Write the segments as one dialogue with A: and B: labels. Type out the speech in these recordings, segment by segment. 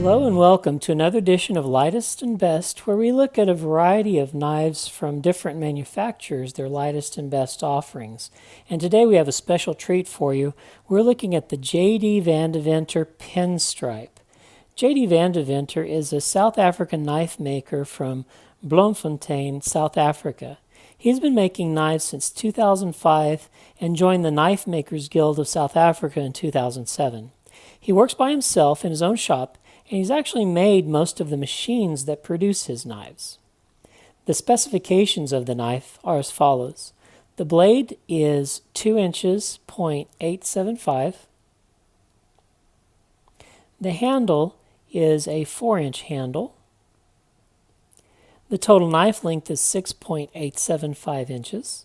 A: Hello and welcome to another edition of Lightest and Best, where we look at a variety of knives from different manufacturers, their lightest and best offerings. And today we have a special treat for you. We're looking at the JD van Deventer Pinstripe. JD van Deventer is a South African knife maker from Bloemfontein, South Africa. He's been making knives since 2005 and joined the Knife Makers Guild of South Africa in 2007. He works by himself in his own shop, and he's actually made most of the machines that produce his knives. The specifications of the knife are as follows. The blade is 2 inches, .875. The handle is a 4-inch handle. The total knife length is 6.875 inches.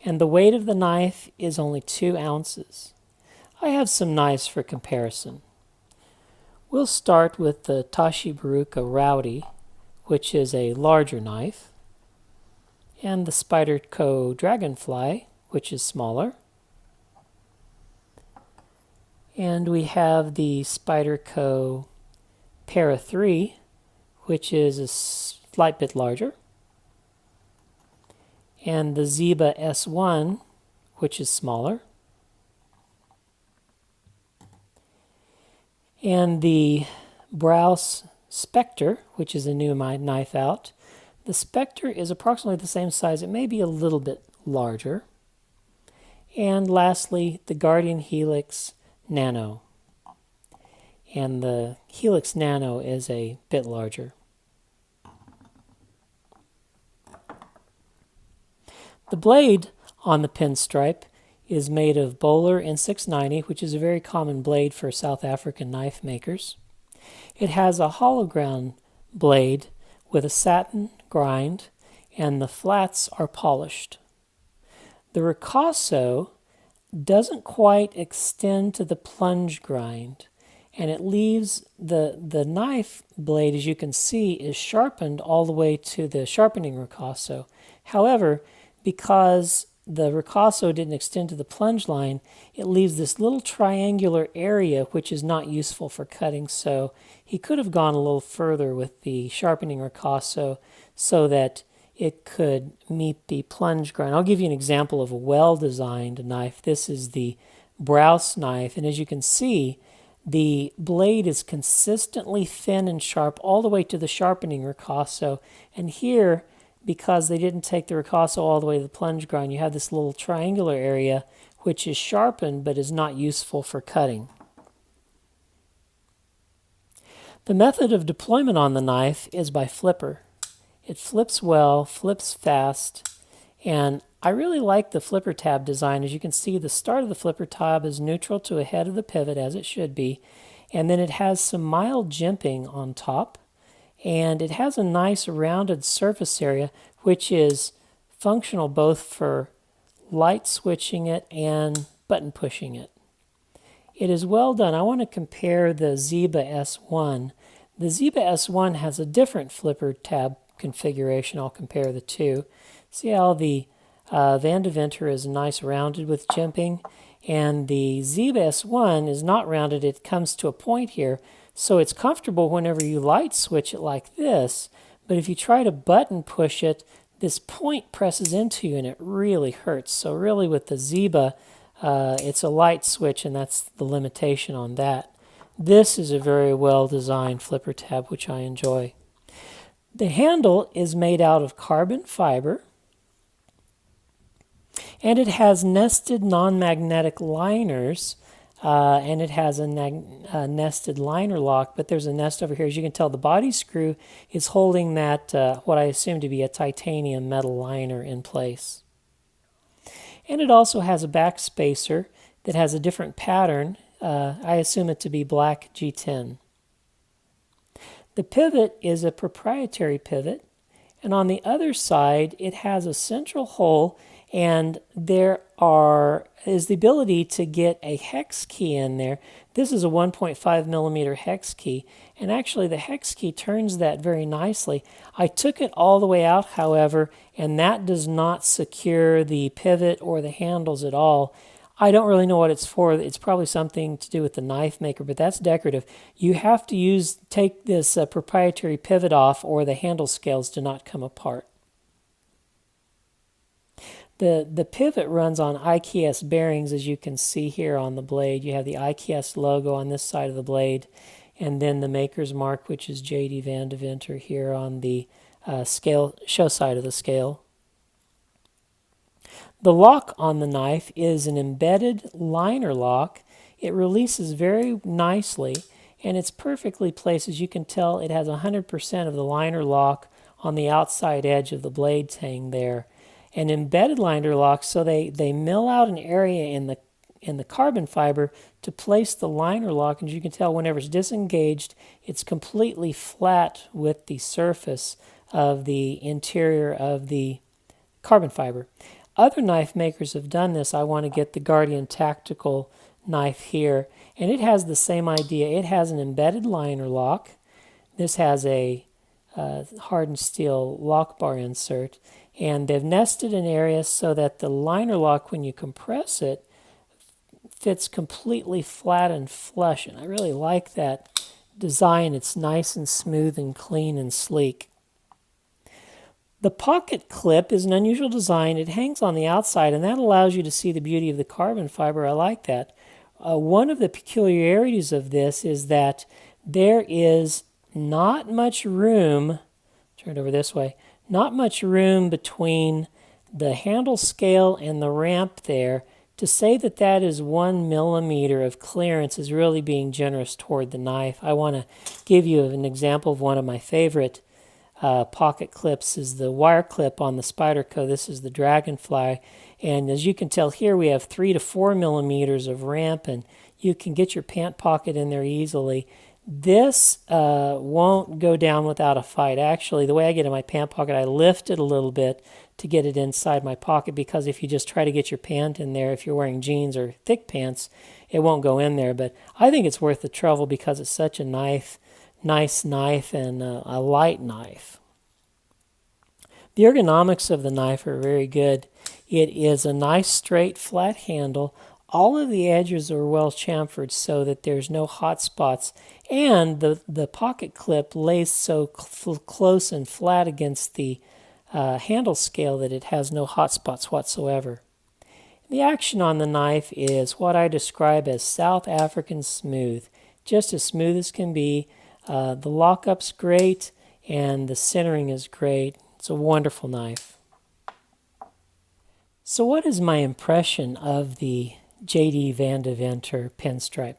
A: And the weight of the knife is only 2 ounces. I have some knives for comparison. We'll start with the Tashi-Baruka Rowdy, which is a larger knife, and the Spyderco Dragonfly, which is smaller. And we have the Spyderco Para 3, which is a slight bit larger, and the Ziba S1, which is smaller. And the Browse Spectre, which is a new knife out. The Spectre is approximately the same size. It may be a little bit larger. And lastly, the Guardian Helix Nano. And the Helix Nano is a bit larger. The blade on the Pinstripe is made of Bowler N690, which is a very common blade for South African knife makers. It has a hollow ground blade with a satin grind, and the flats are polished. The ricasso doesn't quite extend to the plunge grind, and it leaves the knife blade, as you can see, is sharpened all the way to the sharpening ricasso. However, because the ricasso didn't extend to the plunge line, it leaves this little triangular area which is not useful for cutting, so he could have gone a little further with the sharpening ricasso so that it could meet the plunge grind. I'll give you an example of a well-designed knife. This is the Browse knife, and as you can see, the blade is consistently thin and sharp all the way to the sharpening ricasso, and here, because they didn't take the ricasso all the way to the plunge grind, you have this little triangular area which is sharpened but is not useful for cutting. The method of deployment on the knife is by flipper. It flips well, flips fast, and I really like the flipper tab design. As you can see, the start of the flipper tab is neutral to ahead of the pivot, as it should be, and then it has some mild jimping on top. And it has a nice rounded surface area, which is functional both for light switching it and button pushing it. It is well done. I want to compare the Ziba S1. The Ziba S1 has a different flipper tab configuration. I'll compare the two. See how the Van Deventer is nice rounded with jimping, and the Ziba S1 is not rounded. It comes to a point here. So it's comfortable whenever you light switch it like this, but if you try to button push it, this point presses into you and it really hurts. So really with the Ziba, it's a light switch, and that's the limitation on that. This is a very well designed flipper tab, which I enjoy. The handle is made out of carbon fiber, and it has nested non-magnetic liners. And it has a nested liner lock, but there's a nest over here. As you can tell, the body screw is holding that, what I assume to be a titanium metal liner in place. And it also has a back spacer that has a different pattern. I assume it to be black G10. The pivot is a proprietary pivot, and on the other side, it has a central hole, and there is the ability to get a hex key in there. This is a 1.5 millimeter hex key, and actually the hex key turns that very nicely. I took it all the way out, however, and that does not secure the pivot or the handles at all. I don't really know what it's for. It's probably something to do with the knife maker, but that's decorative. You have to take this proprietary pivot off, or the handle scales do not come apart. The pivot runs on IKS bearings, as you can see here on the blade. You have the IKS logo on this side of the blade, and then the maker's mark, which is JD van Deventer, here on the show side of the scale. The lock on the knife is an embedded liner lock. It releases very nicely, and it's perfectly placed. As you can tell, it has 100% of the liner lock on the outside edge of the blade tang there. An embedded liner lock, so they mill out an area in the carbon fiber to place the liner lock, and as you can tell, whenever it's disengaged, it's completely flat with the surface of the interior of the carbon fiber. Other knife makers have done this. I want to get the Guardian Tactical knife here, and it has the same idea. It has an embedded liner lock. This has a hardened steel lock bar insert, and they've nested an area so that the liner lock, when you compress it, fits completely flat and flush, and I really like that design. It's nice and smooth and clean and sleek. The pocket clip is an unusual design. It hangs on the outside, and that allows you to see the beauty of the carbon fiber. I like that. One of the peculiarities of this is that there is not much room, turn it over this way, not much room between the handle scale and the ramp there. To say that that is 1 millimeter of clearance is really being generous toward the knife. I want to give you an example of one of my favorite pocket clips is the wire clip on the Spyderco. This is the Dragonfly, and as you can tell here, we have 3 to 4 millimeters of ramp, and you can get your pant pocket in there easily. This won't go down without a fight. Actually, the way I get in my pant pocket, I lift it a little bit to get it inside my pocket, because if you just try to get your pant in there, if you're wearing jeans or thick pants, it won't go in there. But I think it's worth the trouble because it's such a nice knife and a light knife. The ergonomics of the knife are very good. It is a nice straight flat handle. All of the edges are well chamfered so that there's no hot spots, and the pocket clip lays so close and flat against the handle scale that it has no hot spots whatsoever. The action on the knife is what I describe as South African smooth, just as smooth as can be. The lockup's great, and the centering is great. It's a wonderful knife. So what is my impression of the JD van Deventer Pinstripe?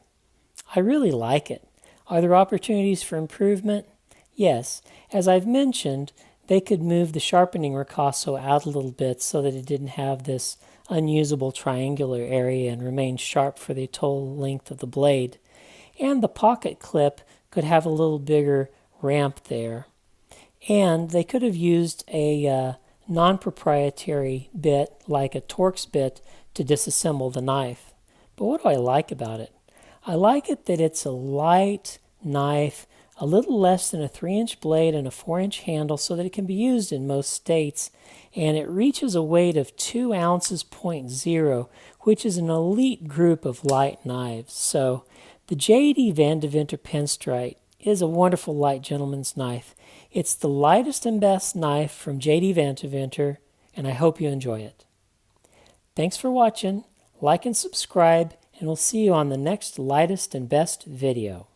A: I really like it. Are there opportunities for improvement? Yes. As I've mentioned, they could move the sharpening ricasso out a little bit so that it didn't have this unusable triangular area and remain sharp for the total length of the blade. And the pocket clip could have a little bigger ramp there. And they could have used a non-proprietary bit like a Torx bit to disassemble the knife. But what do I like about it? I like it that it's a light knife, a little less than a 3-inch blade and a 4-inch handle, so that it can be used in most states. And it reaches a weight of 2 ounces, 0.0, which is an elite group of light knives. So the JD van Deventer Pinstripe is a wonderful light gentleman's knife. It's the lightest and best knife from JD van Deventer, and I hope you enjoy it. Thanks for watching. Like and subscribe, and we'll see you on the next lightest and best video.